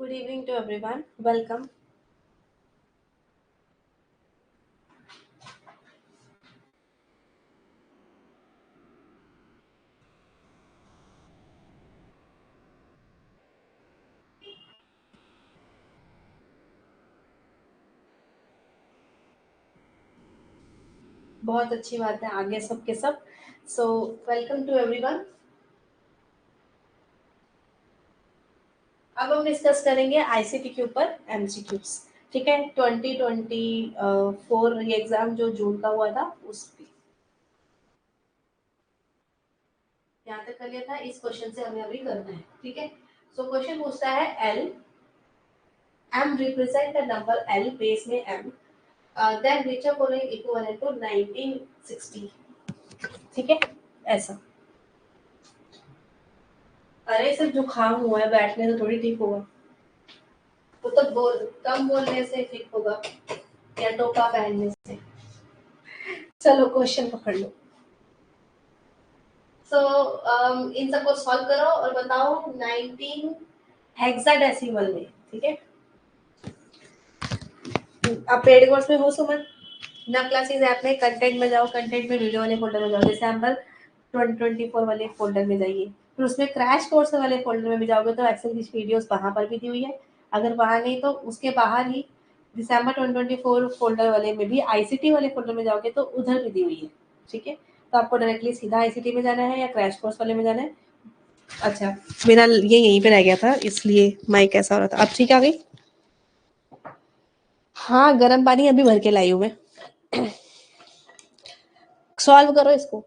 Good evening to everyone. Welcome. बहुत अच्छी बात है आगे सब के सब. So welcome to everyone. अब हम डिस्कस करेंगे आईसीटी के ऊपर एमसीक्यूज. ठीक है. 2024 ये एग्जाम जो जून का हुआ था उस पे यहाँ तक कर लिया था. इस क्वेश्चन से हमें अभी करना है. ठीक है. सो क्वेश्चन पूछता है L M represent the number L base में M then reach following equivalent to 1960. ठीक है. ऐसा. अरे सिर्फ जुकाम हुआ है, बैठने से थोड़ी ठीक होगा. वो तो कम बोलने से ठीक होगा या टोपा पहनने से. चलो क्वेश्चन पकड़ लो. सो इन सबको सॉल्व करो और बताओ 19 हेक्साडेसिमल में. ठीक है. अब पेड कोर्स में हो सुमन. ना क्लासेस ऐप में कंटेंट में जाओ, कंटेंट में वीडियो वाले फोल्डर में जाओ, दिसंबर 2024 वाले फोल्डर में जाइए. फिर उसमें क्रैश कोर्स वाले फोल्डर में भी जाओगे तो एक्सेल की वीडियोस वहां पर भी दी हुई है. अगर वहां नहीं तो उसके बाहर ही दिसंबर 2024 फोल्डर वाले में भी आईसीटी वाले फोल्डर में जाओगे तो उधर भी दी हुई है. ठीक है. तो आपको डायरेक्टली सीधा आईसीटी में जाना है या क्रैश कोर्स वाले में जाना है. अच्छा. मेरा ये यहीं पे रह गया था इसलिए माइक ऐसा हो रहा था. अब ठीक आ गई. हाँ गर्म पानी अभी भर के लाई हूँ मैं. सॉल्व करो इसको.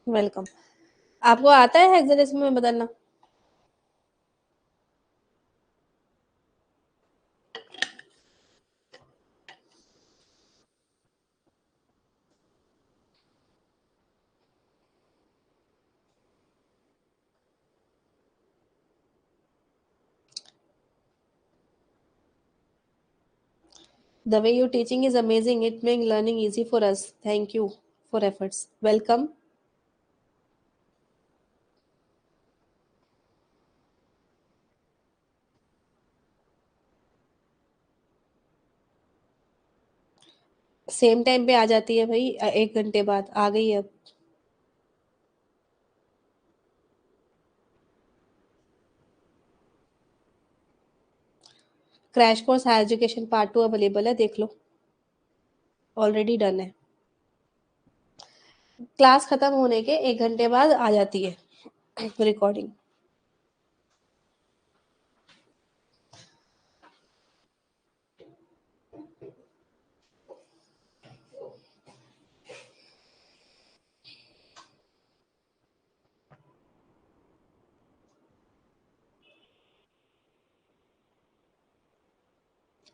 वेलकम. आपको आता है हेक्साडेसिमल में बदलना. The way you're teaching is amazing. It makes learning easy for us. Thank you for efforts. Welcome. Same time पे आ जाती है भाई. 1 घंटे बाद आ गई अब. Crash course higher education part 2 available है, देख लो. ऑलरेडी डन है. क्लास खत्म होने के 1 घंटे बाद आ जाती है रिकॉर्डिंग.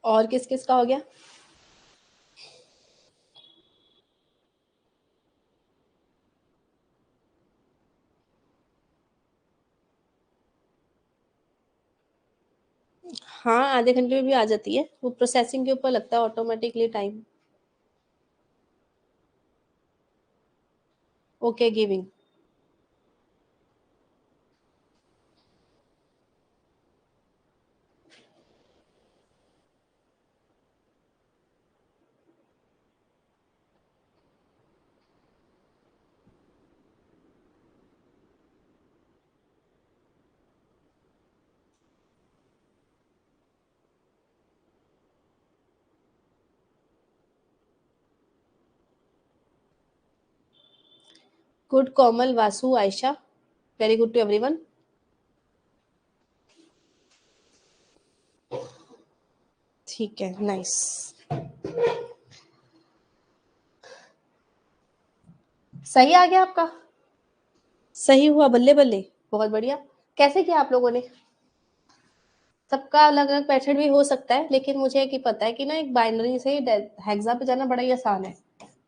और किस किस का हो गया. हाँ आधे घंटे में भी आ जाती है. वो प्रोसेसिंग के ऊपर लगता है automatically time. Okay giving. Good Komal Vasu Ayesha. Very good to everyone. ठीक है. नाइस. सही आ गया आपका. सही हुआ, बल्ले बल्ले, बहुत बढ़िया। कैसे किया आप लोगों ने? सबका अलग अलग पैटर्न भी हो सकता है, लेकिन मुझे कि पता है कि ना एक बाइनरी से हेक्सा पे जाना बड़ा ही आसान है।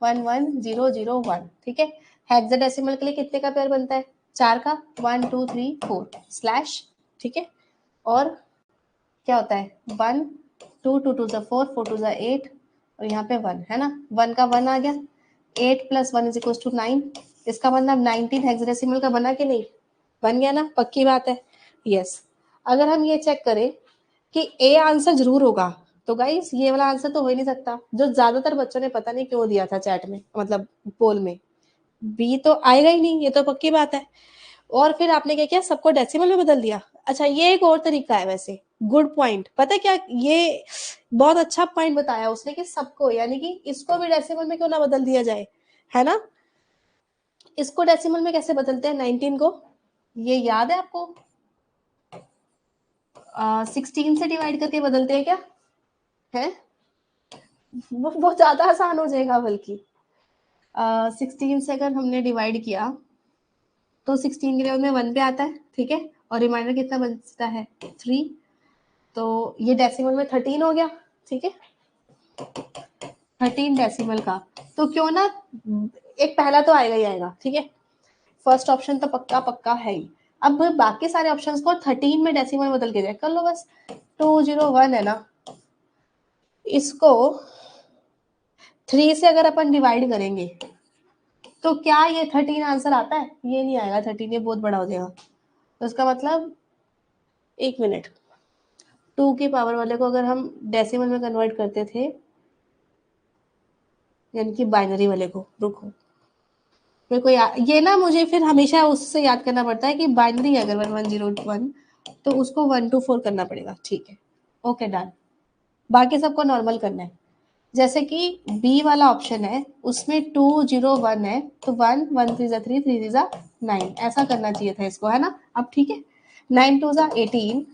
11001, ठीक है। हेक्साडेसिमल के लिए कितने का पेयर बनता है? 4 का, 1 2 3 4 स्लैश, ठीक है। और क्या होता है? 1 2 2 2 4 4 2 8, और यहाँ पे 1 है ना, 1 का 1 आ गया। 8 + 1 = 9। इसका मतलब 19 हेक्साडेसिमल का बना कि नहीं? बन गया ना, पक्की बात है। यस। अगर हम ये चेक करें कि ए आंसर जरूर होगा, तो गाइस ये वाला आंसर तो हो ही नहीं सकता, जो ज्यादातर बच्चों ने पता नहीं क्यों दिया था चैट में, मतलब पोल में। बी तो आएगा ही नहीं, ये तो पक्की बात है। और फिर आपने क्या किया, सबको डेसिमल में बदल दिया। अच्छा, ये एक और तरीका है वैसे। Good point. पता है क्या, ये बहुत अच्छा पॉइंट बताया उसने कि सबको, यानी कि इसको भी डेसिमल में क्यों ना बदल दिया जाए, है ना। इसको डेसिमल में कैसे बदलते हैं 19 को, ये याद है आपको? 16 से डिवाइड करके बदलते हैं क्या? है वो बहुत ज्यादा आसान हो जाएगा, बल्कि 16 से अगर हमने डिवाइड किया तो 16 के में 1 पे आता है, ठीक है। और रिमाइंडर कितना बचता है? 3। तो ये डेसिमल में 13 हो गया, ठीक है। 13 डेसिमल का, तो क्यों ना एक पहला तो आएगा ही आएगा, ठीक है। फर्स्ट ऑप्शन तो पक्का पक्का है ही। अब बाकी सारे ऑप्शंस को 13 में डेसिमल बदल के चेक कर लो बस। 201 है ना, इसको 3 से अगर अपन डिवाइड करेंगे तो क्या ये 13 आंसर आता है? ये नहीं आएगा 13, ये बहुत बड़ा हो जाएगा। तो इसका मतलब, एक मिनट, 2 की पावर वाले को अगर हम डेसिमल में कन्वर्ट करते थे, यानी कि बाइनरी वाले को, रुको मेरे को ये ना मुझे फिर हमेशा उससे याद करना पड़ता है कि बाइनरी अगर 1101 तो उसको 1 to 4 करना पड़ेगा, ठीक है। Okay done. बाकी सबको नॉर्मल करना है। जैसे कि बी वाला ऑप्शन है, उसमें 201 है, तो 1 1 3 3 3 9 ऐसा करना चाहिए था इसको, है ना। अब ठीक है, 9 2 18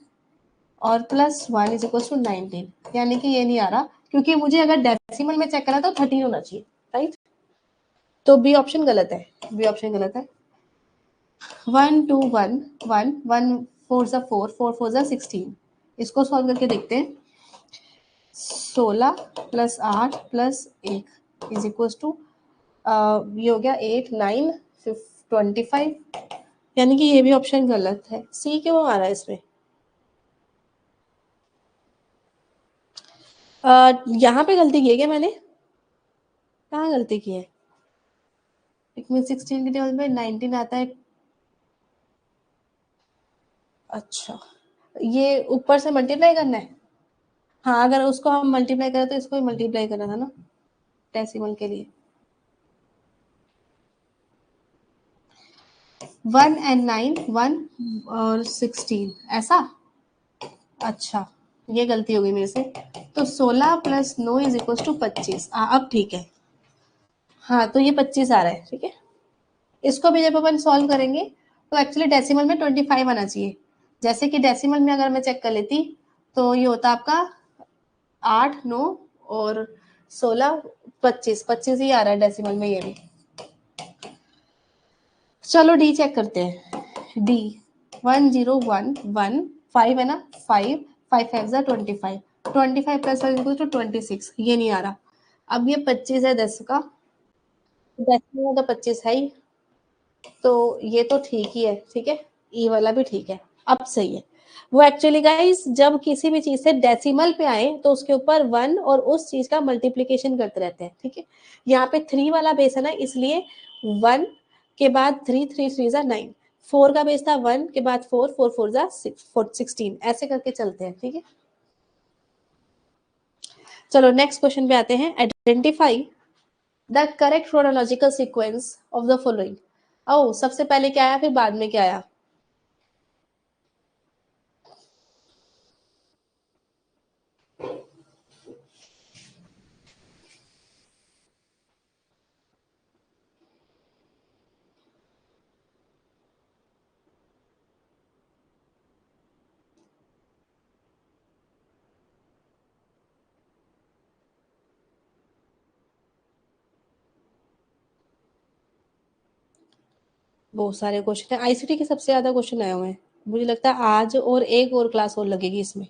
और +1 = 19, यानी कि ये नहीं आ रहा, क्योंकि मुझे अगर डेसिमल में चेक करा तो 13 होना चाहिए, राइट। तो बी ऑप्शन गलत है, बी ऑप्शन गलत है। 1 2 1 1 1 4 4 4 4 16, इसको सॉल्व करके देखते हैं। 16 + 8 + 1 = ये हो गया 8 9 25, यानी कि ये भी ऑप्शन गलत है। सी क्यों आ रहा है इसमें? यहाँ पे गलती की है क्या मैंने? कहाँ गलती की है? इसमें 16 के टेबल में 19 आता है। अच्छा, ये ऊपर से मल्टीप्लाई करना है। हाँ, अगर उसको हम मल्टीप्लाई करें तो इसको भी मल्टीप्लाई करना था ना, डेसिमल के लिए। 1 and 9 1 और 16 ऐसा। अच्छा, ये गलती हो गई मेरे से। तो 16 + 9 = 25। अब ठीक है। हाँ, तो ये 25 आ रहा है, ठीक है। इसको भी जब अपन सॉल्व करेंगे तो एक्चुअली डेसिमल में 25 आना चाहिए। जैसे कि डेसिमल में अगर मैं चेक कर लेती तो ये होता आपका 8 9 और 16 25, 25 ही आ रहा है डेसिमल में ये भी। चलो डी चेक करते हैं। डी 1011 5 है ना, 5 5 5 25, 25 + 1 = 26, ये नहीं आ रहा। अब ये 25 है 10 का, 10 में तो 25 है ही, तो ये तो ठीक ही है, ठीक है। ई वाला भी ठीक है, अब सही है। वो एक्चुअली गाइस जब किसी भी चीज से डेसिमल पे आए तो उसके ऊपर 1 और उस चीज का मल्टीप्लीकेशन करते रहते हैं, ठीक है। यहाँ पे 3 वाला बेस है ना, इसलिए 1 के बाद 3 3 3 9, 4 का बेस था 1 के बाद 4 4 4 16, ऐसे करके चलते हैं, ठीक है। चलो नेक्स्ट क्वेश्चन पे आते हैं। Identify the correct chronological sequence of the following. Oh, सबसे पहले क्या आया फिर बाद में क्या आया? बहुत सारे क्वेश्चन है, आईसीटी के सबसे ज्यादा क्वेश्चन आए हुए हैं। मुझे लगता है आज और एक और क्लास और लगेगी इसमें।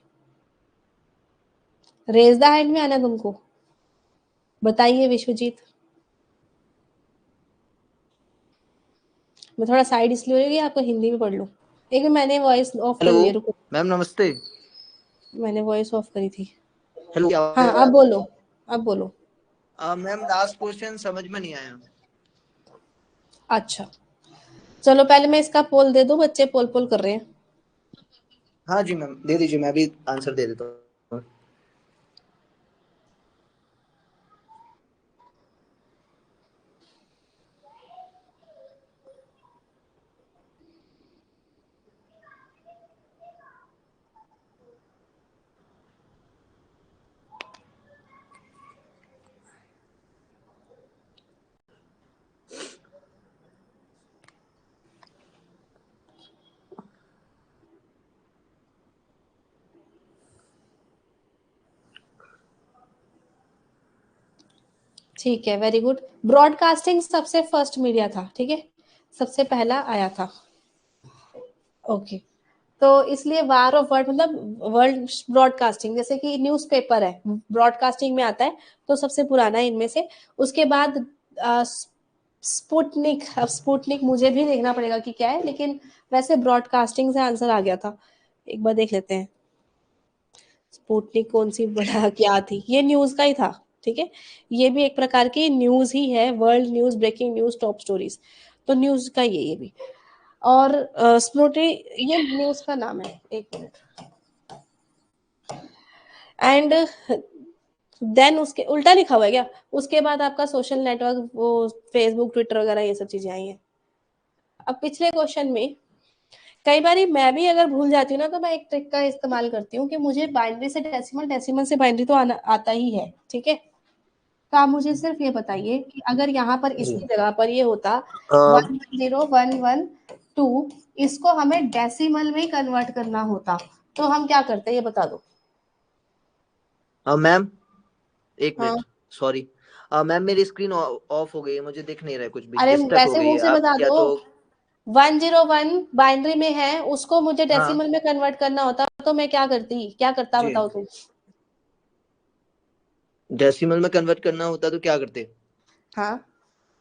रेज द हैंड में आना है तुमको, बताइए विश्वजीत। मैं थोड़ा साइड इसलिए हो रही है, आपको हिंदी में पढ़ लूं। एक मिनट, मैंने वॉइस ऑफ हेलो करी है, रुको। मैम, नमस्ते। मैंने वॉइस ऑफ करी थी। हेलो, क्या हाँ अब बोलो, अब बोलो। मैम लास्ट क्वेश्चन समझ में नहीं आया। अच्छा चलो, पहले मैं इसका पोल दे दूं, बच्चे पोल पोल कर रहे हैं। हाँ जी मैम, दे दीजिए, मैं भी आंसर दे देता हूँ। ठीक है, वेरी गुड। ब्रॉडकास्टिंग सबसे फर्स्ट मीडिया था, ठीक है, सबसे पहला आया था। ओके, तो इसलिए वार ऑफ वर्ड मतलब वर्ल्ड ब्रॉडकास्टिंग, जैसे कि न्यूज़पेपर है ब्रॉडकास्टिंग में आता है, तो सबसे पुराना है इनमें से। उसके बाद स्पुतनिक, अब स्पुतनिक मुझे भी देखना पड़ेगा कि क्या है, लेकिन वैसे ब्रॉडकास्टिंग से आंसर आ गया था। एक बार देख लेते हैं स्पुतनिक कौन सी बड़ा क्या थी, ये न्यूज का ही था, ठीक है। ये भी एक प्रकार की न्यूज ही है, world news, breaking news, top stories, तो न्यूज का ये भी। और स्पुतनिक ये न्यूज का नाम है, एक मिनट। एंड देन उसके उल्टा लिखा हुआ है क्या, उसके बाद आपका सोशल नेटवर्क, वो फेसबुक ट्विटर वगैरह ये सब चीजें आई हैं। अब पिछले क्वेश्चन में कई बार मैं भी अगर भूल जाती हूँ ना, तो मैं एक ट्रिक का इस्तेमाल करती हूँ कि मुझे बाइनरी से डेसिमल, डेसिमल से बाइनरी तो आता ही है, ठीक है। तो आप मुझे सिर्फ ये बताइए कि अगर यहाँ पर जी इसकी जगह पर ये होता अ, 10112, इसको हमें डेसिमल में कन्वर्ट करना होता, तो हम क्या करते, ये बता दो। मैम एक हाँ, मिनट, सॉरी। मैम मेरी स्क्रीन ऑफ हो गई है, मुझे दिख नहीं रहा है, कुछ भी अरे डिस्टर्ब हो वैसे गई मुंह है, से आप बता क्या दो। तो। 101 बाइनरी में है, उसको मुझे हाँ डेसिमल में कन्वर्ट करना होता, तो मैं क्या करती, क्या करता, जी, बताओ तुम। डेसिमल में कन्वर्ट करना होता तो क्या करते? हाँ,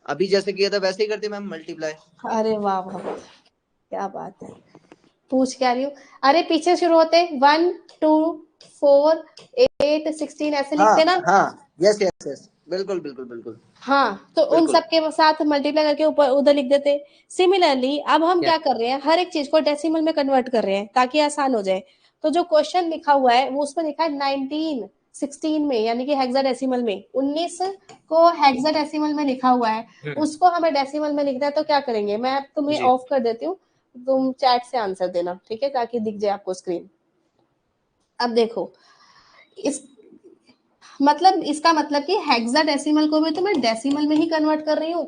अभी जैसे किया था वैसे ही करते मैम, मल्टीप्लाई। अरे वाह वाह, क्या बात है, पूछ क्या रही हूँ। अरे पीछे शुरू होते 1 2 4 8 16 ऐसे हाँ लिखते ना। हाँ, यस यस यस, बिल्कुल बिल्कुल बिल्कुल हाँ, तो उन बिल्कुल। सब के साथ मल्टीप्लाई करके ऊपर उधर लिख देते। सिमिलरली अब हम क्या? क्या कर रहे हैं, हर एक चीज को डेसिमल में कन्वर्ट कर रहे हैं ताकि आसान हो जाए। तो जो क्वेश्चन लिखा हुआ है वो उसमें लिखा है 19 16 में, यानी कि हेक्साडेसिमल में 19 को हेक्साडेसिमल में लिखा हुआ है, उसको हमें डेसिमल में लिखना है। तो क्या करेंगे, मैं तुम्हें जी ऑफ कर देती हूँ, तुम चैट से आंसर देना, ठीक है, ताकि दिख जाए आपको स्क्रीन। अब देखो, इस मतलब इसका मतलब कि हेक्साडेसिमल को भी तो मैं डेसिमल में ही कन्वर्ट कर रही हूँ।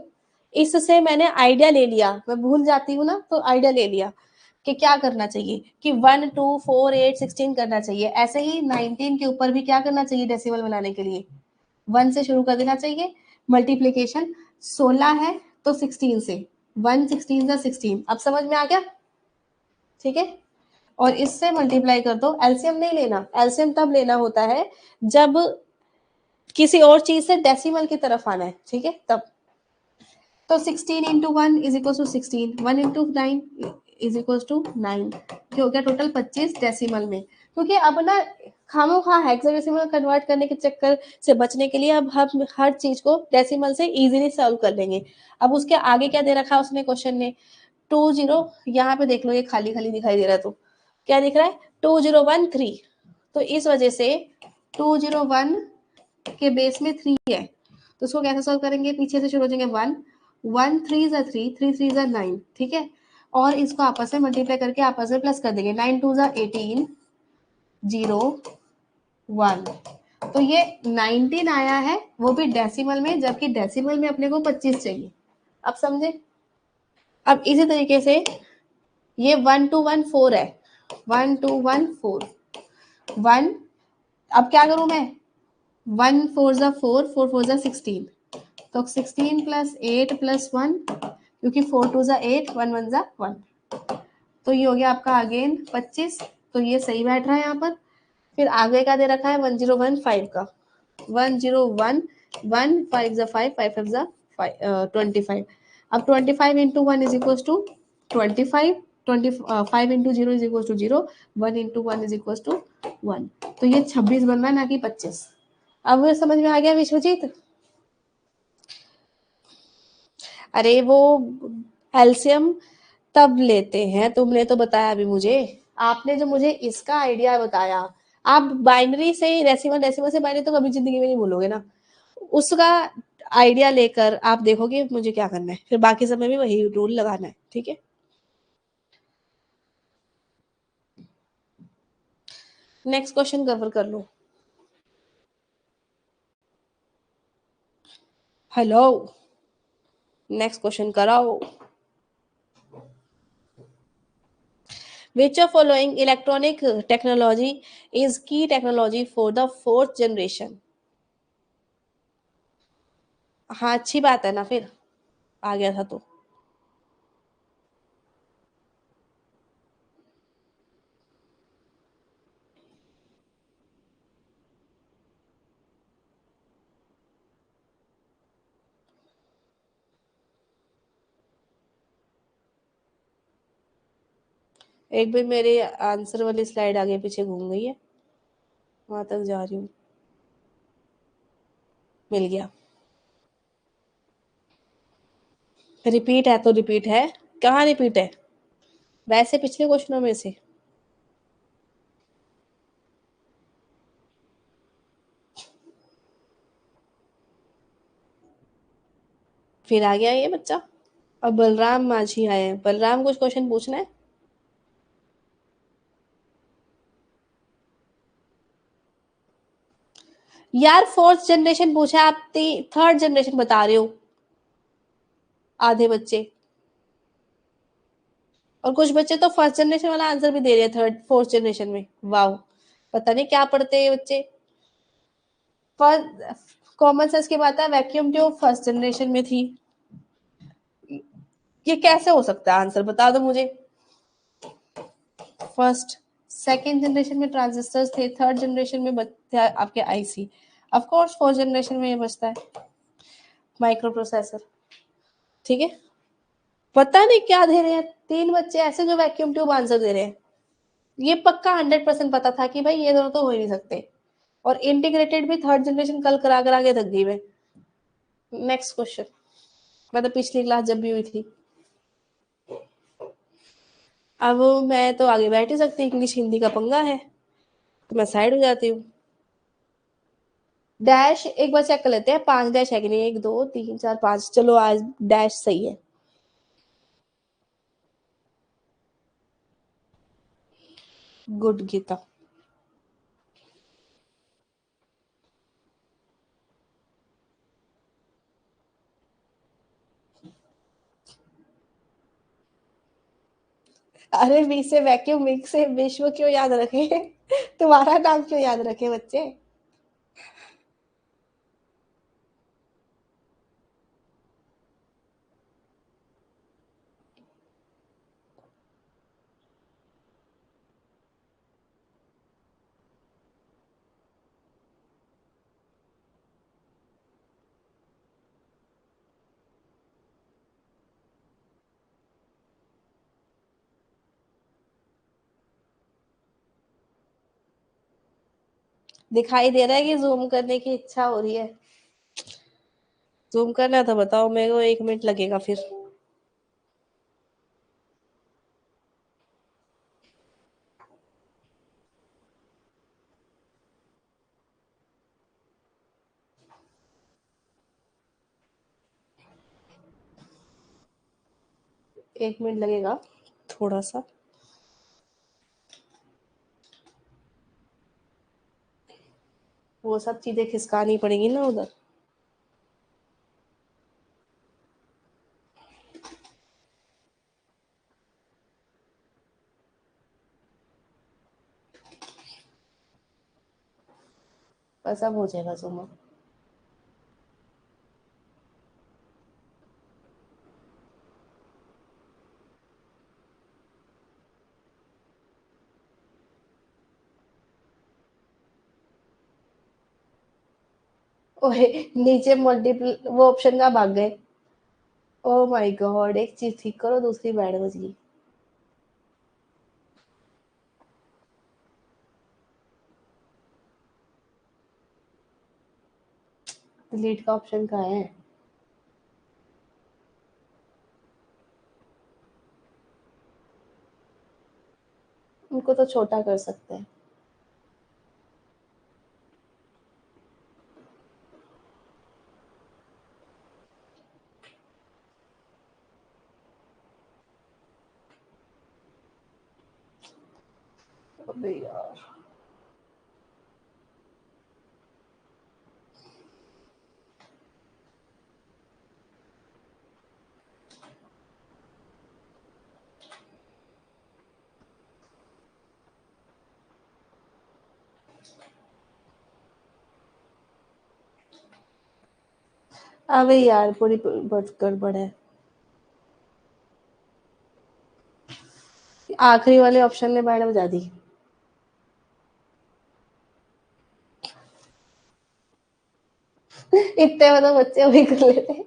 इससे मैंने आइडिया ले लिया, मैं भूल जाती हूँ ना, तो आइडिया ले लिया कि क्या करना चाहिए, कि 1 2 4 8 16 करना चाहिए। ऐसे ही 19 के ऊपर भी क्या करना चाहिए डेसिमल बनाने के लिए, 1 से शुरू कर देना चाहिए। मल्टीप्लीकेशन 16 है तो 16 से, 1 16 अब समझ में आ गया, ठीक है। और इससे मल्टीप्लाई कर दो, एलसीएम नहीं लेना, एलसीएम तब लेना होता है जब किसी और चीज से डेसिमल की तरफ आना है, ठीक है, तब। तो 16 into 1 is equal to 16, 1 into 9 is equal to 9, क्या हो गया टोटल 25 डेसिमल में। क्योंकि अब ना खामोखा हेक्साडेसिमल कन्वर्ट करने के चक्कर से बचने के लिए अब हम हर चीज को डेसिमल से इजीली सॉल्व कर लेंगे। अब उसके आगे क्या दे रखा है उसने क्वेश्चन में, 20, यहाँ पे देख लो, ये खाली खाली दिखाई दे रहा है, तो क्या दिख रहा है, 2013। तो इस वजह से 201 के बेस में 3 है, तो उसको कैसे सॉल्व करेंगे, पीछे से शुरू हो जाएंगे 1 1 3 जा 3 3 3 जा 9, ठीक है। और इसको आपस में मल्टीप्लाई करके आपस में प्लस कर देंगे, 9 2 जा 18 0 1। तो ये 19 आया है, वो भी डेसिमल में, जबकि डेसिमल में अपने को 25 चाहिए। अब समझे। अब इसी तरीके से ये 1214 है, 1214 1। अब क्या करूं मैं, 1 4 जा 4 4 4 जा 16, तो 16 प्लस 8 प्लस 1 क्योंकि 4 2 जा 8, 1 1 जा 1। तो ये हो गया आपका अगेन 25, तो ये सही बैठ रहा है यहाँ पर। फिर आगे का दे रखा है 1015 का, 101 1 5 जा 5 5 5 जा 25। अब 25 into 1 is equal to 25, 25 into 0 is equal to 0, 1 into 1 is equal to 1। तो ये 26 बन रहा है, ना कि 25। अब ये समझ में आ गया विश्वजीत? अरे वो एलसीएम तब लेते हैं, तुमने तो बताया अभी मुझे, आपने जो मुझे इसका आइडिया बताया। आप बाइनरी से, डेसिमल डेसिमल से बाइनरी तो कभी जिंदगी में नहीं भूलोगे ना, उसका आइडिया लेकर आप देखोगे मुझे क्या करना है, फिर बाकी समय में वही रूल लगाना है, ठीक है। नेक्स्ट क्वेश्चन कवर कर लो। हेलो, नेक्स्ट क्वेश्चन कराओ। Which of following electronic technology is key technology for the fourth generation? हाँ, अच्छी बात है ना, फिर आ गया था तो। एक भी मेरे आंसर वाली स्लाइड आगे पीछे घूम गई है, वहां तक जा रही हूँ। मिल गया। रिपीट है तो रिपीट है, कहाँ रिपीट है? वैसे पिछले क्वेश्चनों में से। फिर आ गया ये बच्चा। अब बलराम माझी आए हैं, बलराम कुछ क्वेश्चन पूछना है? यार फोर्थ जनरेशन पूछा है, आप थर्ड जनरेशन बता रहे हो आधे बच्चे, और कुछ बच्चे तो फर्स्ट जनरेशन वाला आंसर भी दे रहे हैं थर्ड फोर्थ जनरेशन में। वाह, पता नहीं क्या पढ़ते हैं बच्चे। फर्स्ट कॉमन सेंस की बात है, वैक्यूम ट्यूब फर्स्ट जनरेशन में थी, ये कैसे हो सकता है? आंसर बता दो मुझे। फर्स्ट सेकेंड जनरेशन में ट्रांजिस्टर्स थे, थर्ड जनरेशन में बचते आपके IC, of course fourth generation में ये बचता है माइक्रो प्रोसेसर, ठीक है। पता नहीं क्या दे रहे हैं, तीन बच्चे ऐसे जो वैक्यूम ट्यूब आंसर दे रहे हैं। ये पक्का 100% पता था कि भाई ये दोनों तो हो ही नहीं सकते, और इंटीग्रेटेड भी थर्ड जनरेशन कल करा कर आगे थक गई मैं। नेक्स्ट क्वेश्चन, मतलब पिछली क्लास जब भी हुई थी। अब मैं तो आगे बैठ ही सकती, इंग्लिश हिंदी का पंगा है, तो मैं साइड हो जाती हूँ। डैश एक बार चेक कर लेते हैं, 5 डैश है कि नहीं, 1 2 3 4 5, चलो आज डैश सही है। गुड गीता। अरे वी से वैक्यूम, विक से विश्व क्यों याद रखे? तुम्हारा नाम क्यों याद रखे बच्चे? दिखाई दे रहा है कि जूम करने की इच्छा हो रही है? जूम करना था बताओ मेरे को, 1 मिनट लगेगा फिर। एक मिनट लगेगा थोड़ा सा। वो सब चीजें खिसकानी पड़ेगी ना उधर। बस अब हो जाएगा जूम। ओए नीचे मल्टीपल वो ऑप्शन का भाग गए। ओ माय गॉड, एक चीज ठीक करो दूसरी बैंड बज गई। डिलीट का ऑप्शन कहाँ है? उनको तो छोटा कर सकते हैं। अबे यार। अबे यार पूरी गड़बड़ है। आखिरी वाले ऑप्शन ने बैंड बजा दी। इतने मतलब बच्चे वही कर लेते।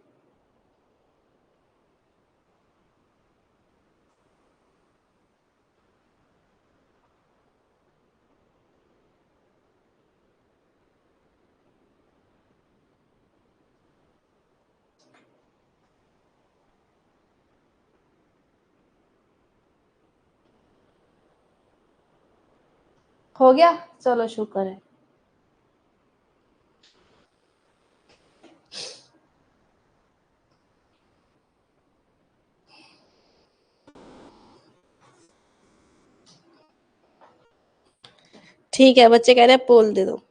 हो गया। चलो शुक्र है। ठीक है, बच्चे कह रहे हैं पोल दे दो।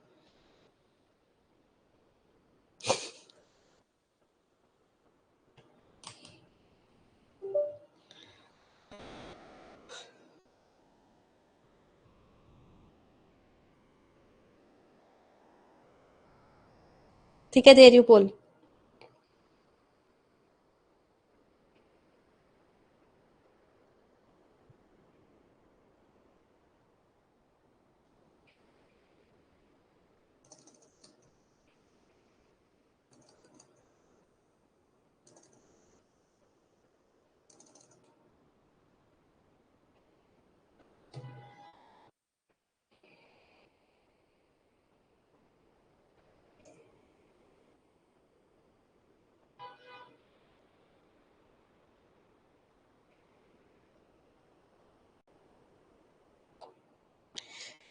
ठीक है, दे रही हूँ पोल।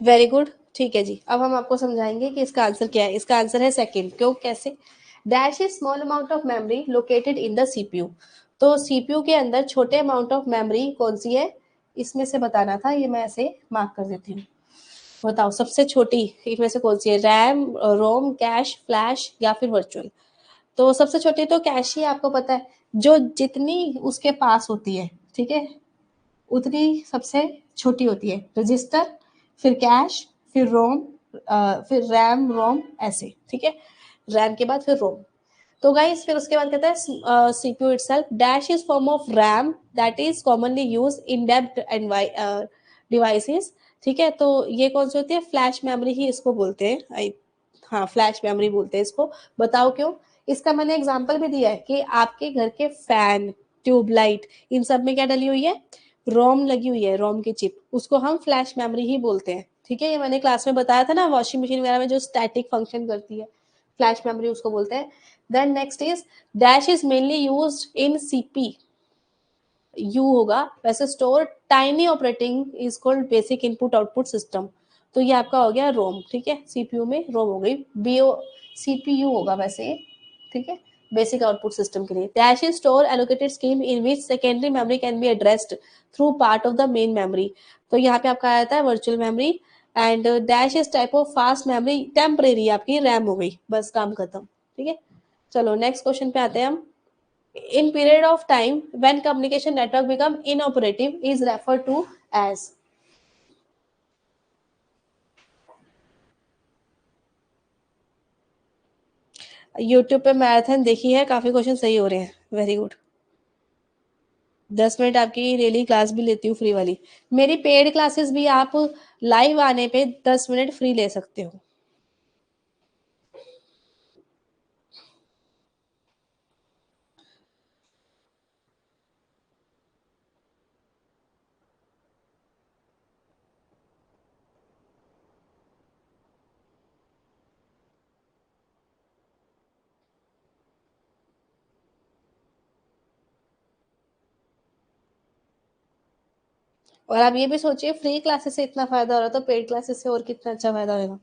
Very good. ठीक है जी, अब हम आपको समझाएंगे कि इसका आंसर क्या है। इसका आंसर है सेकंड। क्यों, कैसे? Dash is small amount of memory located in the CPU. तो सीपीयू के अंदर छोटे अमाउंट ऑफ मेमोरी कौन सी है, इसमें से बताना था। ये मैं ऐसे मार्क कर देती हूँ। बताओ सबसे छोटी इनमें से कौन सी है? रैम, रोम, कैश, फ्लैश या फिर वर्चुअल? तो सबसे छोटी तो कैश ही है, आपको पता है। जो जितनी उसके पास होती है, ठीक है, उतनी सबसे छोटी होती है। रजिस्टर, फिर कैश, फिर रोम, फिर रैम, रोम, ऐसे, ठीक है। रैम के बाद फिर रोम। तो गाइस फिर उसके बाद कहता है CPU itself dash is form of RAM that is commonly use in depth end devices. ठीक है, तो ये कौन सी होती है? फ्लैश मेमोरी ही इसको बोलते हैं। हाँ, फ्लैश मेमोरी बोलते हैं इसको। बताओ क्यों? इसका मैंने एग्जांपल भी दिया है कि आपके घर के फैन, ट्यूबलाइट, इन सब में क्या डली हुई है? रोम लगी हुई है, रोम की चिप। उसको हम फ्लैश मेमोरी ही बोलते हैं। ठीक है, ये मैंने क्लास में बताया था ना, वॉशिंग मशीन वगैरह में जो स्टैटिक फंक्शन करती है, फ्लैश मेमोरी उसको बोलते हैं। Then next is dash is mainly used in CP. You होगा वैसे store tiny operating is called basic input output system. तो ये आपका हो गया रोम। ठीक है, सीपीयू में रोम हो गई। बीओ सीपीयू होगा वैसे। ठीक है, बेसिक आउटपुट सिस्टम के लिए। Dash is store allocated scheme in which secondary memory can be addressed through part of the main memory. तो यहाँ पे आपका आता है virtual memory. And dash is type of fast memory, temporary आपकी RAM हो गई, बस काम खत्म। ठीक है, चलो नेक्स्ट क्वेश्चन पे आते हैं हम। In period of time when communication network become inoperative is referred to as। YouTube पे मैराथन देखी है, काफी क्वेश्चन सही हो रहे हैं। Very good. 10 मिनट आपकी डेली क्लास भी लेती हूँ फ्री वाली। मेरी पेड क्लासेस भी आप लाइव आने पे 10 मिनट फ्री ले सकते हो। और आप ये भी सोचिए, फ्री क्लासेस से इतना फायदा हो रहा है तो पेड क्लासेस से और कितना अच्छा फायदा होगा।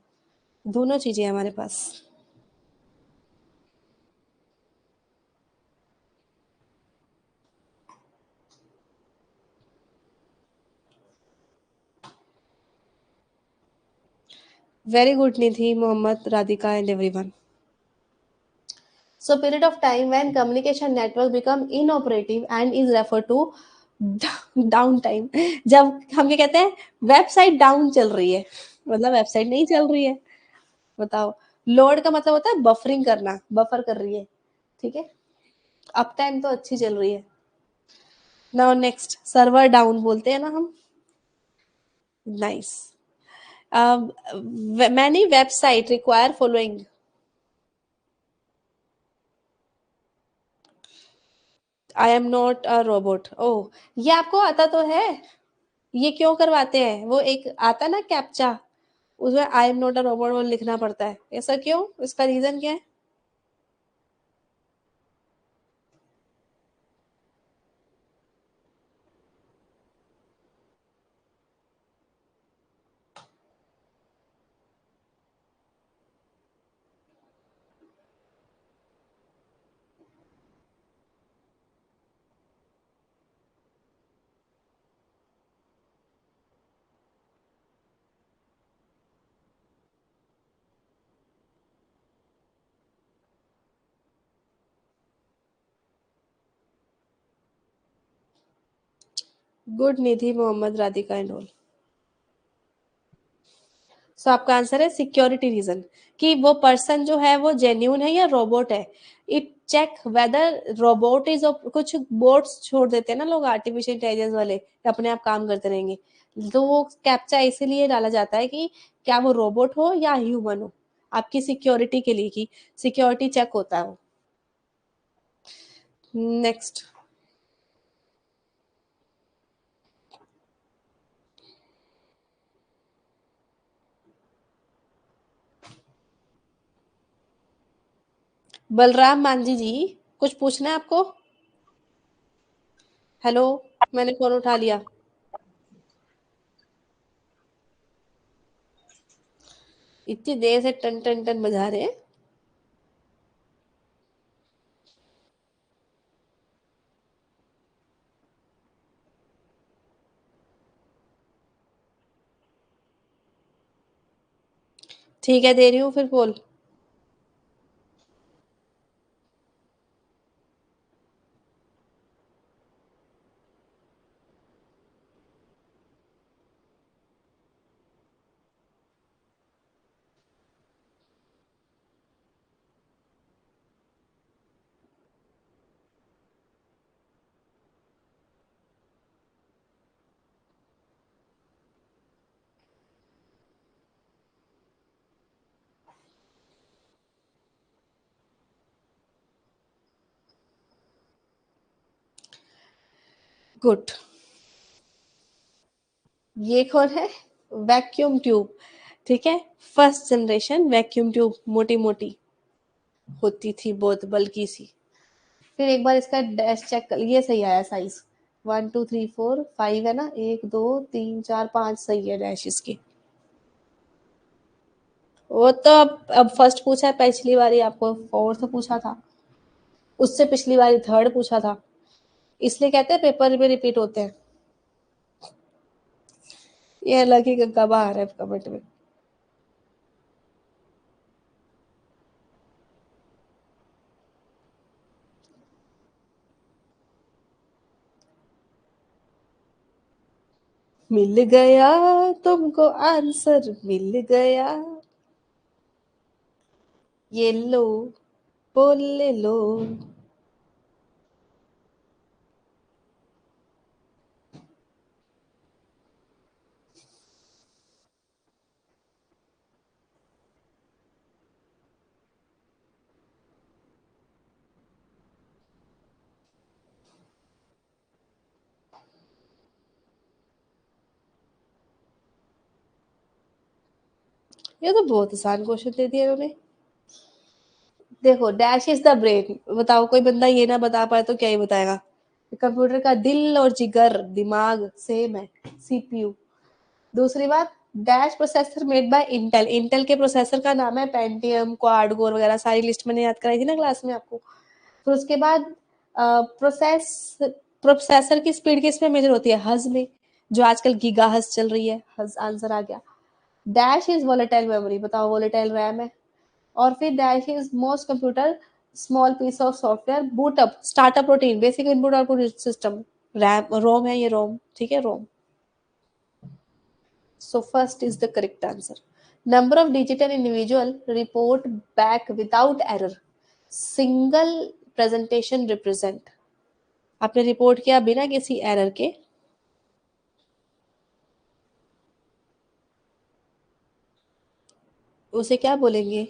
दोनों चीजें हैं हमारे पास। Very good Nidhi, Mohammad, Radhika and everyone. So period of time when communication network become inoperative and is referred to down time. जब हम क्या कहते हैं, वेबसाइट डाउन चल रही है, मतलब वेबसाइट नहीं चल रही है। बताओ, लोड का मतलब होता है बफरिंग करना, बफर कर रही है, ठीक है। अप टाइम तो अच्छी चल रही है। नाउ नेक्स्ट, सर्वर डाउन बोलते हैं ना हम। Nice. Many website require following. I am not a robot. Oh, ये आपको आता तो है। ये क्यों करवाते हैं, वो एक आता ना कैप्चा, उसमें आई एम नॉट अ रोबोट वो लिखना पड़ता है, ऐसा क्यों, इसका रीजन क्या है? Good Nidhi, Mohammad, Radhika and all. So आपका आंसर है सिक्योरिटी रीजन, कि वो पर्सन जो है वो जेन्यून है या रोबोट है। It check whether robot is, कुछ बोट्स छोड़ देते हैं ना लोग, आर्टिफिशियल इंटेलिजेंस वाले, अपने आप काम करते रहेंगे। तो वो कैप्चा इसीलिए डाला जाता है कि क्या वो रोबोट हो या ह्यूमन हो, आपकी सिक्योरिटी के लिए, कि सिक्योरिटी चेक होता है वो। नेक्स्ट। बलराम मांझी जी, कुछ पूछना है आपको? हेलो, मैंने फोन उठा लिया। इतनी देर से टन टन टन बजा रहे हैं। ठीक है, दे रही हूँ, फिर बोल। गुड। ये कौन है? वैक्यूम ट्यूब, ठीक है। फर्स्ट जनरेशन वैक्यूम ट्यूब, मोटी मोटी होती थी, बहुत बल्कि सी। फिर एक बार इसका डैश चेक कर, ये सही आया साइज। 1 2 3 4 5 है ना, 1 2 3 4 5 सही है डैश इसकी। वो तो अब फर्स्ट पूछा है, पिछली बारी आपको फोर्थ पूछा था, उससे पिछली बारी थर्ड पूछा था, इसलिए कहते हैं पेपर में रिपीट होते हैं। ये अलग ही गग्गा बाहर है कमेंट में। मिल गया, तुमको आंसर मिल गया, ये लो, बोल ले लो। ये तो बहुत आसान क्वेश्चन दे दिया इन्होंने। देखो, डैश इज द ब्रेन, बताओ, कोई बंदा ये ना बता पाए तो क्या ही बताएगा। कंप्यूटर का दिल और जिगर, दिमाग सेम है, सीपीयू। दूसरी बात, dash processor made by Intel. Intel के प्रोसेसर का नाम है पेंटियम, क्वाड कोर वगैरह, सारी लिस्ट मैंने याद कराई थी ना क्लास में आपको। फिर उसके बाद प्रोसेसर की स्पीड किसमें मेजर होती है? हज में, जो आजकल गीगा हज चल रही है। हज आंसर आ गया। डैश इज वोलेटाइल मेमोरी, बताओ वोलेटाइल रैम है। और फिर dash is most computer small piece of software, bootup, startup routine, basic input output system, RAM ROM है ये, रोम, ठीक है, ROM. So first is the correct answer. Number of digital individual report back without error. Single presentation represent. आपने report किया बिना किसी error के, उसे क्या बोलेंगे?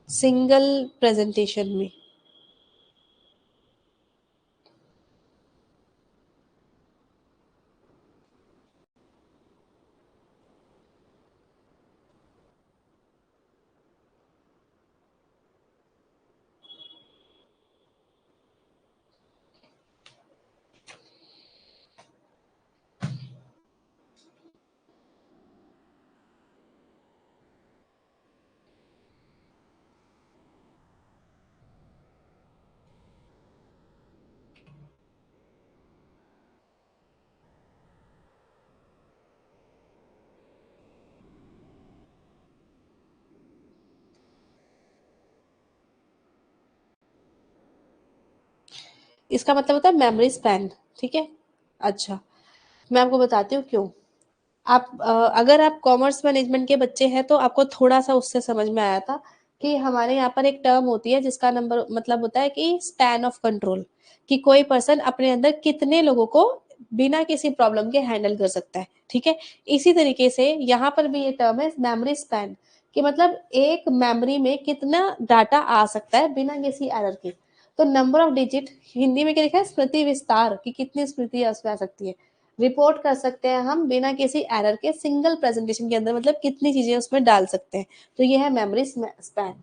सिंगल प्रेजेंटेशन में। इसका मतलब होता है मेमोरी स्पैन, ठीक है। अच्छा, मैं आपको बताती हूँ क्यों। आप अगर आप कॉमर्स मैनेजमेंट के बच्चे हैं तो आपको थोड़ा सा उससे समझ में आया था कि हमारे यहाँ पर एक टर्म होती है जिसका नंबर मतलब होता है कि स्पैन ऑफ कंट्रोल, कि कोई पर्सन अपने अंदर कितने लोगों को बिना किसी प्रॉब्लम के हैंडल कर सकता है, ठीक है। इसी तरीके से यहाँ पर भी ये टर्म है मेमोरी स्पैन, कि मतलब एक मेमोरी में कितना डाटा आ सकता है बिना किसी एरर के। तो नंबर ऑफ डिजिट, हिंदी में क्या लिखा है? स्मृति विस्तार, कि कितनी स्मृति उसमें आ सकती है। रिपोर्ट कर सकते हैं हम बिना किसी एरर के सिंगल प्रेजेंटेशन के अंदर, मतलब कितनी चीजें उसमें डाल सकते हैं। तो ये है मेमोरी स्पैन,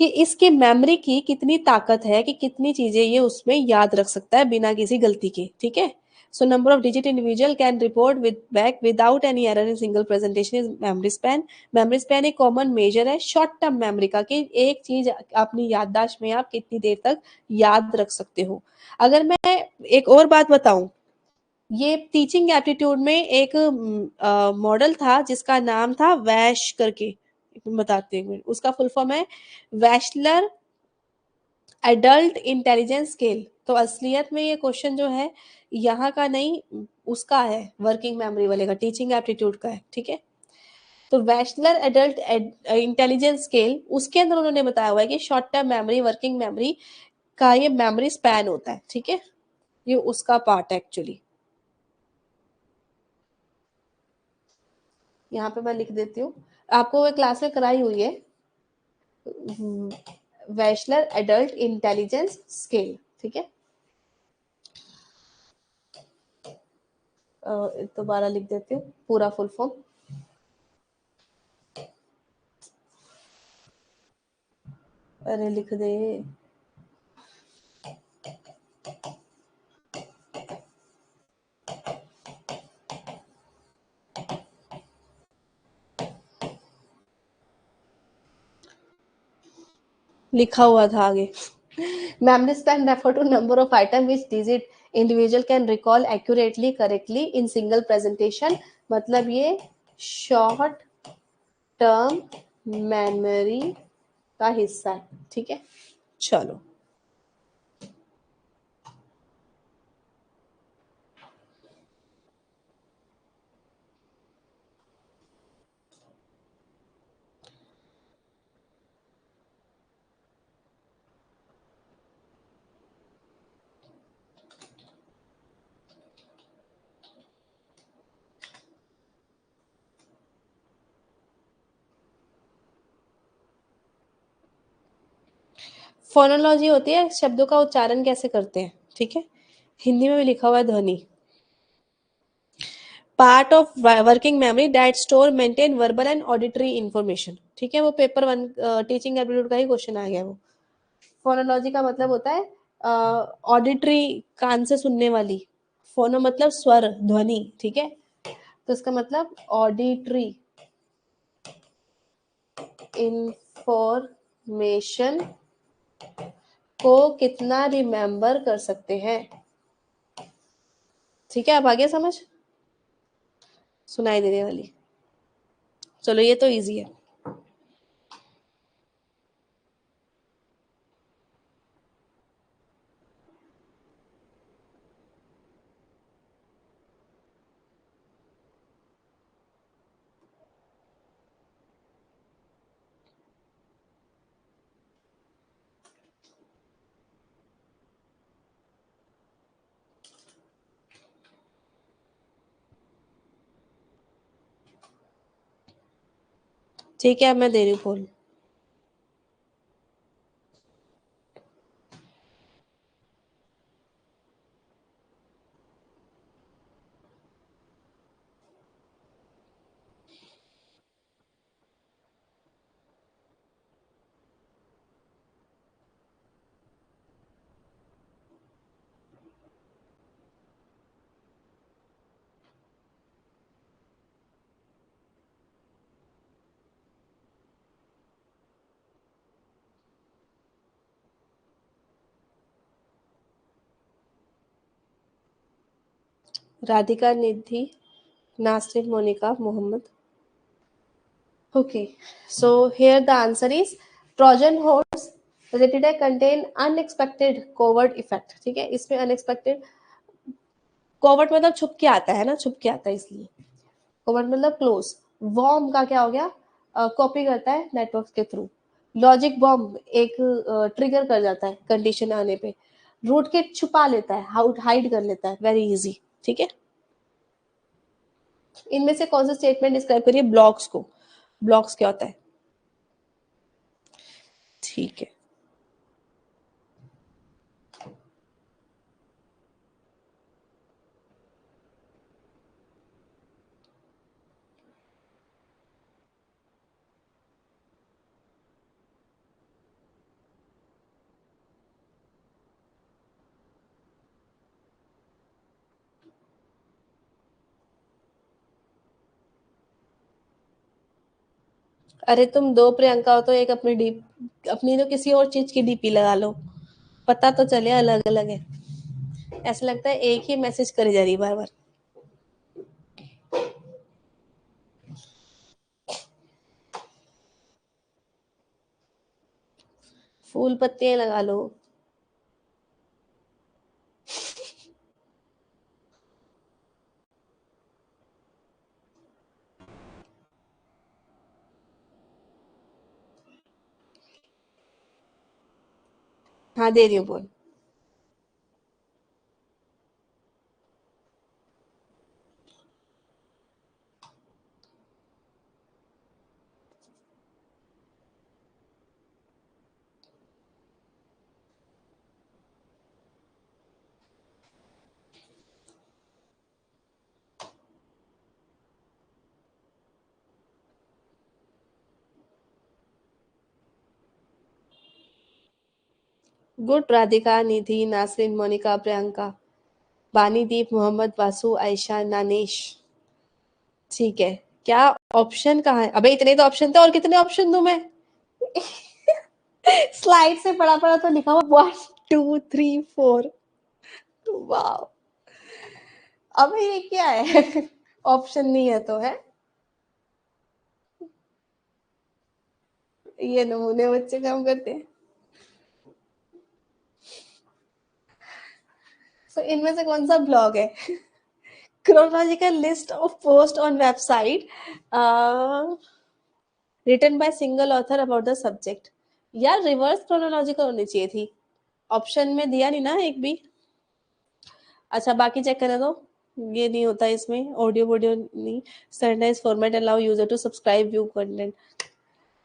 कि इसकी मेमोरी की कितनी ताकत है, कि कितनी चीजें ये उसमें याद रख सकता है बिना किसी गलती के, ठीक है। So number of digit individual can report with back without any error in single presentation is memory span. Memory span एक कॉमन मेजर है शॉर्ट टर्म मेमोरी का, कि एक चीज अपनी याददाश्त में आप कितनी देर तक याद रख सकते हो। अगर मैं एक और बात बताऊं, ये टीचिंग एप्टीट्यूड में एक मॉडल था जिसका नाम था वैश करके, बताते हैं, उसका फुल फॉर्म है वैशलर एडल्ट इंटेलिजेंस स्केल। तो असलियत में ये क्वेश्चन जो है यहाँ का नहीं, उसका है, वर्किंग मेमोरी वाले का, टीचिंग एप्टीट्यूड का है, ठीक है। तो वैशलर एडल्ट इंटेलिजेंस स्केल, उसके अंदर उन्होंने बताया हुआ है कि short term memory, working memory का ये मेमोरी स्पैन होता है, ठीक है। ये उसका पार्ट है एक्चुअली। यहाँ पे मैं लिख देती हूँ, आपको वो क्लास में कराई हुई है, वैशलर एडल्ट इंटेलिजेंस स्केल, ठीक है। दोबारा लिख देती हूँ पूरा फुल फॉर्म। अरे लिख दे। लिखा हुआ था आगे। memory span refer to number of item which digit individual can recall accurately correctly in single presentation। मतलब ये शॉर्ट टर्म मेमोरी का हिस्सा है, ठीक है। चलो, फोनोलॉजी होती है शब्दों का उच्चारण कैसे करते हैं, ठीक है। हिंदी में भी लिखा हुआ है ध्वनि। Part of working memory that store maintain verbal and auditory information. ठीक है, वो पेपर 1 टीचिंग एप्टीट्यूड का ही क्वेश्चन आ गया वो। फोनोलॉजी का मतलब होता है ऑडिटरी, कान से सुनने वाली। फोनो मतलब स्वर, ध्वनि। ठीक है, तो इसका मतलब ऑडिटरी इंफॉर्मेशन को कितना रिमेम्बर कर सकते हैं। ठीक है, अब आ गया समझ, सुनाई देने वाली। चलो ये तो इजी है। ठीक है, अब मैं दे रही हूँ phone. Radhika, Nidhi, Nasrin, Monica, Mohammad. Okay, so here the answer is Trojan horse related contain unexpected covert effect। ठीक है, इसमें unexpected, covert मतलब छुप के आता है ना, छुप के आता है इसलिए। covert मतलब क्लोज। वॉर्म का क्या हो गया, कॉपी करता है नेटवर्क के थ्रू। लॉजिक बॉम्ब एक ट्रिगर कर जाता है कंडीशन आने पे। रूट किट छुपा लेता है, हाइड कर लेता है, वेरी इजी। ठीक है, इनमें से कौन सा स्टेटमेंट डिस्क्राइब करिए ब्लॉक्स को। ब्लॉक्स क्या होता है? ठीक है, अरे तुम दो प्रियंका हो तो एक अपनी डीप, अपनी तो किसी और चीज की डीपी लगा लो, पता तो चले अलग अलग है। ऐसा लगता है एक ही मैसेज करी जा रही बार बार। फूल पत्तियां लगा लो। हाँ दे रही हूँ बोल। गुड, राधिका, निधि, नासरीन, मोनिका, प्रियंका, बानी, दीप, मोहम्मद, वासु, आयशा, नानेश। ठीक है, क्या ऑप्शन कहाँ है? अबे इतने तो ऑप्शन थे, और कितने ऑप्शन दूं मैं? स्लाइड से पढ़ा पढ़ा तो लिखा हुआ 1 2 3 4। वाह, अबे ये क्या है? ऑप्शन नहीं है तो है। ये नमूने बच्चे काम करते हैं। So, इनमें से कौन सा ब्लॉग है? Chronological list of post on website written by single author about the subject. यार रिवर्स क्रोनोलॉजिकल होनी चाहिए थी, ऑप्शन में दिया नहीं ना एक भी। अच्छा बाकी चेक करें तो ये नहीं होता इसमें, ऑडियो वीडियो नहीं। Standardize format allow user to subscribe view content.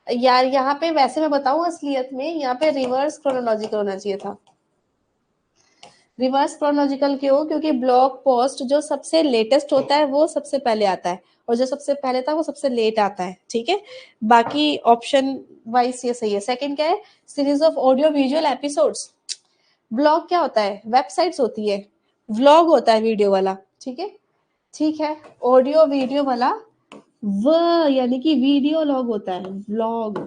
यार यहाँ पे वैसे मैं बताऊं असलियत में यहाँ पे रिवर्स क्रोनोलॉजिकल होना चाहिए था। रिवर्स क्रोनोलॉजिकल क्यों? क्योंकि ब्लॉग पोस्ट जो सबसे लेटेस्ट होता है वो सबसे पहले आता है, और जो सबसे पहले था वो सबसे लेट आता है, ठीक है। बाकी ऑप्शन वाइज ये सही है। सेकंड क्या है? Series of audio visual episodes. Blog क्या होता है? वेबसाइट्स होती है, व्लॉग होता है वीडियो वाला, ठीक है। ठीक है, ऑडियो वीडियो वाला व यानी कि वीडियो लॉग होता है, व्लॉग।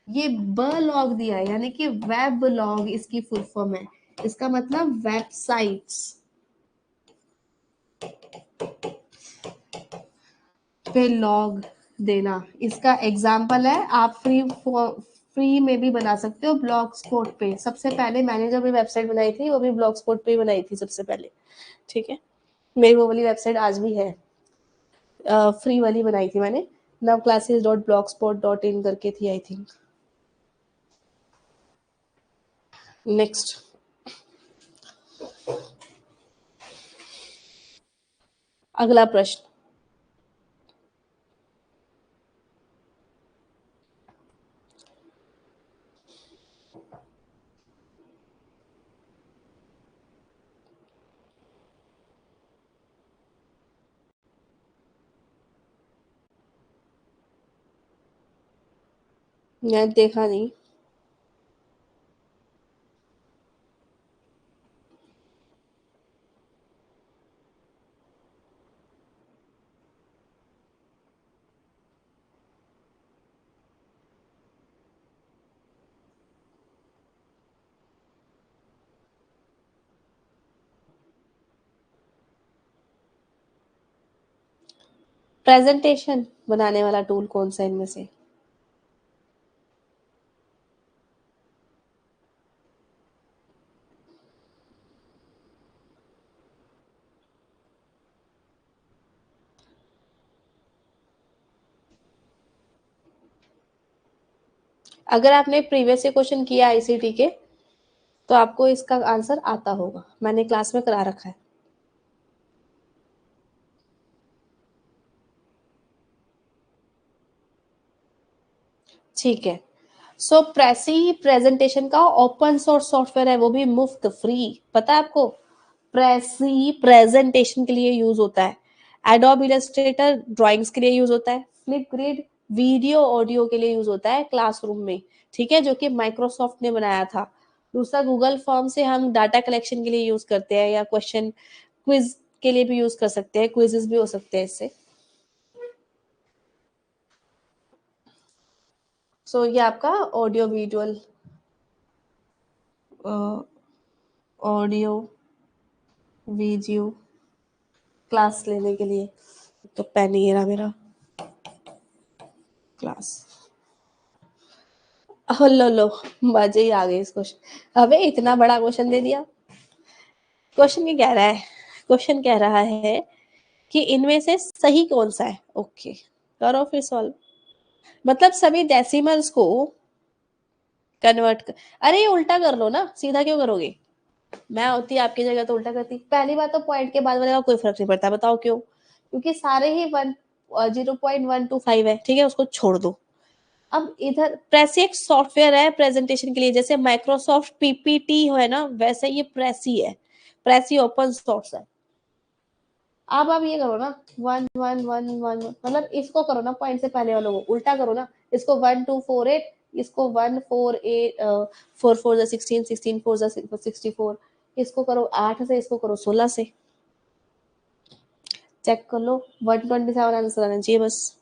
ये ब लॉग दिया है यानी कि वेब लॉग इसकी फुल फॉर्म है, इसका मतलब वेबसाइट्स पे लॉग देना। इसका एग्जाम्पल है, आप फ्री में भी बना सकते हो ब्लॉग स्पॉट पे। सबसे पहले मैंने जब भी वेबसाइट बनाई थी वो भी ब्लॉग स्पॉट पे ही बनाई थी सबसे पहले, ठीक है। मेरी वो वाली वेबसाइट आज भी है, फ्री वाली बनाई थी मैंने, navclasses.blogspot.in करके थी आई थिंक। नेक्स्ट, अगला प्रश्न। मैं देखा नहीं। प्रेजेंटेशन बनाने वाला टूल कौन सा इनमें से? अगर आपने प्रीवियस से क्वेश्चन किया आईसीटी के तो आपको इसका आंसर आता होगा, मैंने क्लास में करा रखा है। ठीक है। सो प्रेसी प्रेजेंटेशन का ओपन सोर्स सॉफ्टवेयर है, वो भी मुफ्त फ्री, पता है आपको। प्रेसी प्रेजेंटेशन के लिए यूज होता है, एडोब इलस्ट्रेटर ड्राइंग्स के लिए यूज होता है, फ्लिपग्रिड वीडियो ऑडियो के लिए यूज होता है क्लासरूम में, ठीक है, जो कि माइक्रोसॉफ्ट ने बनाया था। दूसरा, गूगल फॉर्म से हम डाटा कलेक्शन के लिए यूज करते हैं, या क्वेश्चन क्विज के लिए भी यूज कर सकते हैं, क्विजेस भी हो सकते हैं इससे। सो ये आपका audio visual audio video class लेने के लिए। तो पेन ही रहा मेरा, क्लास। ओ लो लो, मजे ही आ गए इस क्वेश्चन। अबे इतना बड़ा क्वेश्चन दे दिया। क्वेश्चन क्या कह रहा है? क्वेश्चन कह रहा है कि इनमें से सही कौन सा है। ओके, करो फिर सॉल्व। मतलब सभी डेसिमल्स को कन्वर्ट कर, अरे ये उल्टा कर लो ना, सीधा क्यों करोगे? मैं होती आपकी जगह तो उल्टा करती। पहली बात तो पॉइंट के बाद वाले का कोई फर्क नहीं पड़ता, बताओ क्यों? क्योंकि सारे ही 0.125 है, ठीक है, उसको छोड़ दो। अब इधर प्रेसी एक सॉफ्टवेयर है प्रेजेंटेशन के लिए, जैसे माइक्रोसॉफ्ट पीपीटी है ना, वैसे ये प्रेसी है। प्रेसी ओपन सोर्स है। अब आप ये करो ना, 1 1 1 1, मतलब इसको करो ना, पॉइंट से पहले वालों को उल्टा करो ना। इसको 1248, इसको 148, 4 4 16, 16 4 64, इसको करो 8 से, इसको करो 16 से। चेक कर लो, 127 आंसर आना चाहिए बस।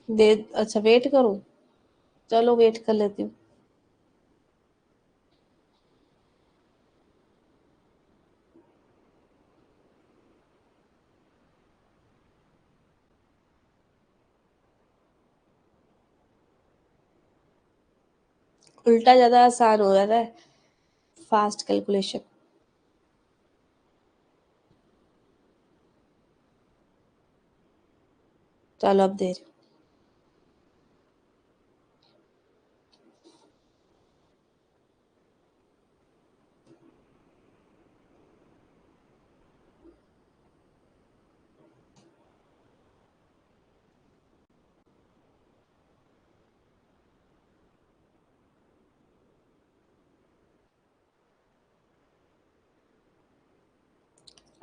दे, अच्छा वेट करूं? चलो वेट कर लेती हूँ। उल्टा ज्यादा आसान हो जाता है, फास्ट कैलकुलेशन। चलो अब दे रही हूँ।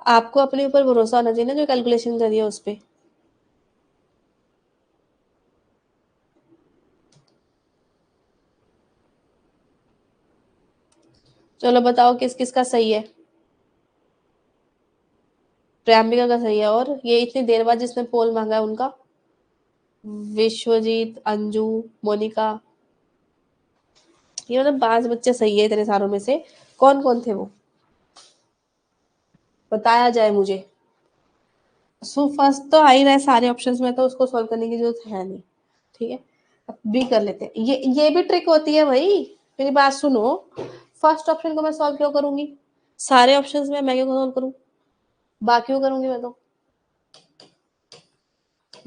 आपको अपने ऊपर भरोसा होना चाहिए ना, जो कैलकुलेशन करी है उस पे। चलो बताओ किस किस का सही है। प्रेमिका का सही है, और ये इतनी देर बाद जिसने पोल मांगा है उनका, विश्वजीत, अंजू, मोनिका, ये मतलब 5 बच्चे सही है इतने सारों में से। कौन कौन थे वो, बताया जाए मुझे। सो फर्स्ट तो आ ही रहा है सारे ऑप्शंस में, तो उसको सॉल्व करने की जरूरत है नहीं। ठीक है, अब बी कर लेते हैं। ये भी ट्रिक होती है भाई, मेरी बात सुनो। फर्स्ट ऑप्शन को मैं सॉल्व क्यों करूंगी, सारे ऑप्शंस में मैं क्यों सॉल्व करूँ, बाकियों करूंगी मैं तो।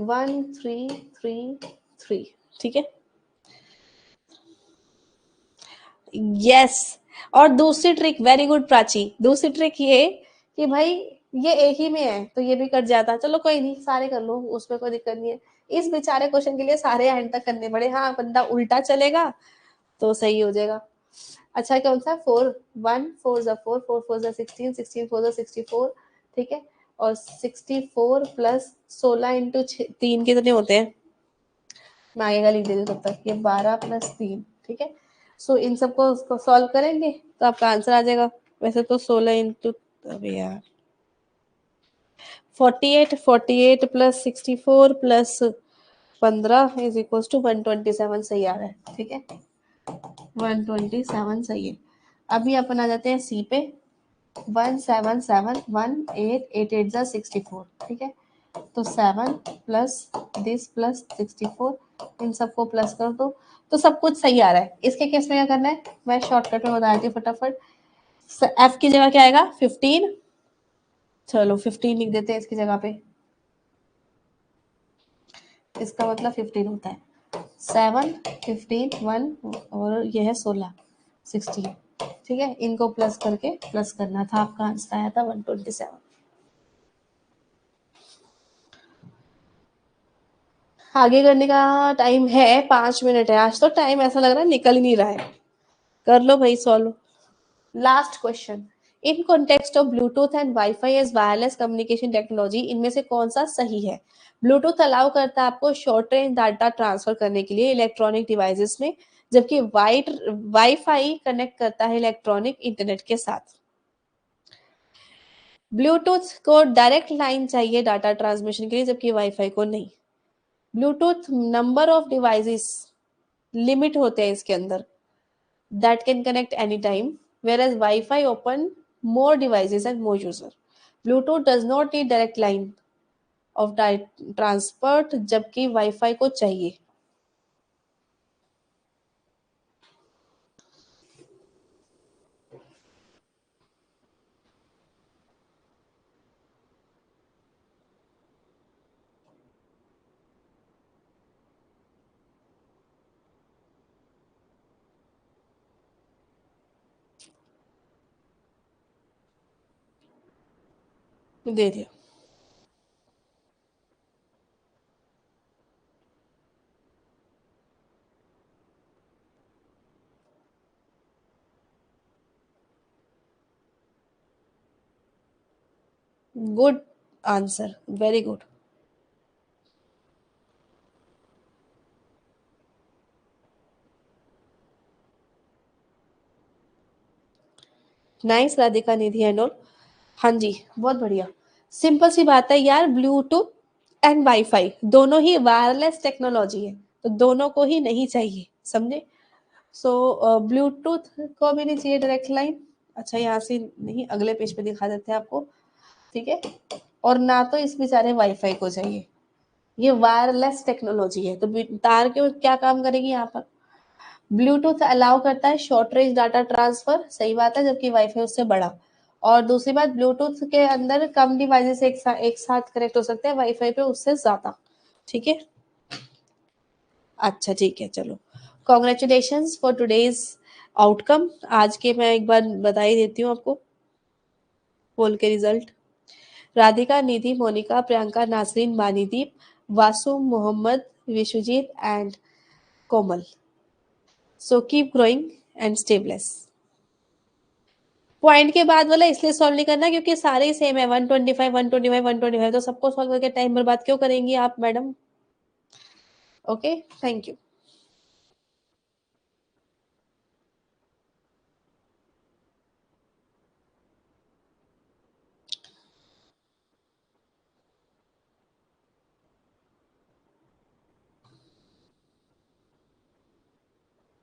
1 3 3 3, ठीक है। यस। और दूसरी ट्रिक, वेरी गुड प्राची, दूसरी ट्रिक ये कि भाई ये एक ही में है तो ये भी कट जाता। चलो कोई नहीं, सारे कर लो, उसमें कोई दिक्कत नहीं है। इस बेचारे क्वेश्चन के लिए सारे एंड तक करने पड़े। हाँ, बंदा उल्टा चलेगा तो सही हो जाएगा। अच्छा, कौन सा 4, 1 4 4, 4 4 16, 16 4 64, ठीक है। और 64 प्लस 16 × 3 कितने होते हैं, मैं आगे का लिख देती हूँ तब तक। ये 12 + 3, ठीक है। सो इन सबको उसको सॉल्व करेंगे तो आपका आंसर आ जाएगा। वैसे तो 16 × अभी यार 48, 48 + 64 + 15 = 127 सही आ रहा है, ठीक है। 127 सही है। अभी अपन आ जाते हैं सी पे। 1 7 7 1 8 8 8 ठीक है। तो 7 प्लस दिस प्लस 64, इन सबको प्लस कर दो तो सब कुछ सही आ रहा है। इसके केस में क्या करना है, मैं शॉर्टकट में बता देती हूँ फटाफट। एफ की जगह क्या आएगा, 15। चलो 15 लिख देते हैं इसकी जगह पे, इसका मतलब 15 होता है। 7 15 1 और ये है 16 16, ठीक है। इनको प्लस करके प्लस करना था, आपका आंसर आया था 127। आगे करने का टाइम है, 5 मिनट है। आज तो टाइम ऐसा लग रहा है निकल ही नहीं रहा है। कर लो भाई solve. Last question, in context of bluetooth and wifi as wireless communication technology, इनमें से कौन सा सही है। ब्लूटूथ अलाउ करता है आपको शॉर्ट रेंज डाटा ट्रांसफर करने के लिए इलेक्ट्रॉनिक डिवाइसेस में, जबकि वाईफाई कनेक्ट करता है इलेक्ट्रॉनिक इंटरनेट के साथ। ब्लूटूथ को डायरेक्ट लाइन चाहिए डाटा ट्रांसमिशन के लिए, जबकि वाईफाई को नहीं। Bluetooth number of devices limit होते हैं इसके अंदर, that can connect anytime, whereas Wi-Fi open more devices and more user. Bluetooth does not need direct line of transport, जबकि Wi-Fi को चाहिए। दे दिया। Good answer, very good. Nice Radhika Nidhi and all. हाँ जी, बहुत बढ़िया। सिंपल सी बात है यार, ब्लूटूथ एंड वाईफाई दोनों ही वायरलेस टेक्नोलॉजी है, तो दोनों को ही नहीं चाहिए, समझे। सो ब्लूटूथ को भी नहीं चाहिए डायरेक्ट लाइन। अच्छा, यहाँ से नहीं, अगले पेज पे दिखा देते हैं आपको, ठीक है। और ना तो इस बेचारे वाईफाई को चाहिए, ये वायरलेस टेक्नोलॉजी है, तो तार क्यों क्या काम करेगी यहाँ पर। ब्लूटूथ अलाउ करता है शॉर्ट रेंज डाटा ट्रांसफर, सही बात है, जबकि वाईफाई उससे बड़ा। और दूसरी बात, ब्लूटूथ के अंदर कम डिवाइसेस एक साथ कनेक्ट हो सकते हैं, वाईफाई पे उससे ज्यादा। ठीक है, अच्छा ठीक है, चलो कॉन्ग्रेचुलेशन फॉर टुडेज आउटकम। आज के मैं एक बार बता ही देती हूँ आपको पोल के result. Radhika, Nidhi, Monika, Priyanka, Nasreen, Manideep, Vasu, Mohammad, Vishwajeet and Komal. So keep growing and stay bless. Point के बाद वाला इसलिए सॉल्व नहीं करना क्योंकि सारे ही सेम है, 125 125 125, तो सबको सॉल्व करके टाइम बर्बाद क्यों करेंगी आप मैडम? Okay, thank you.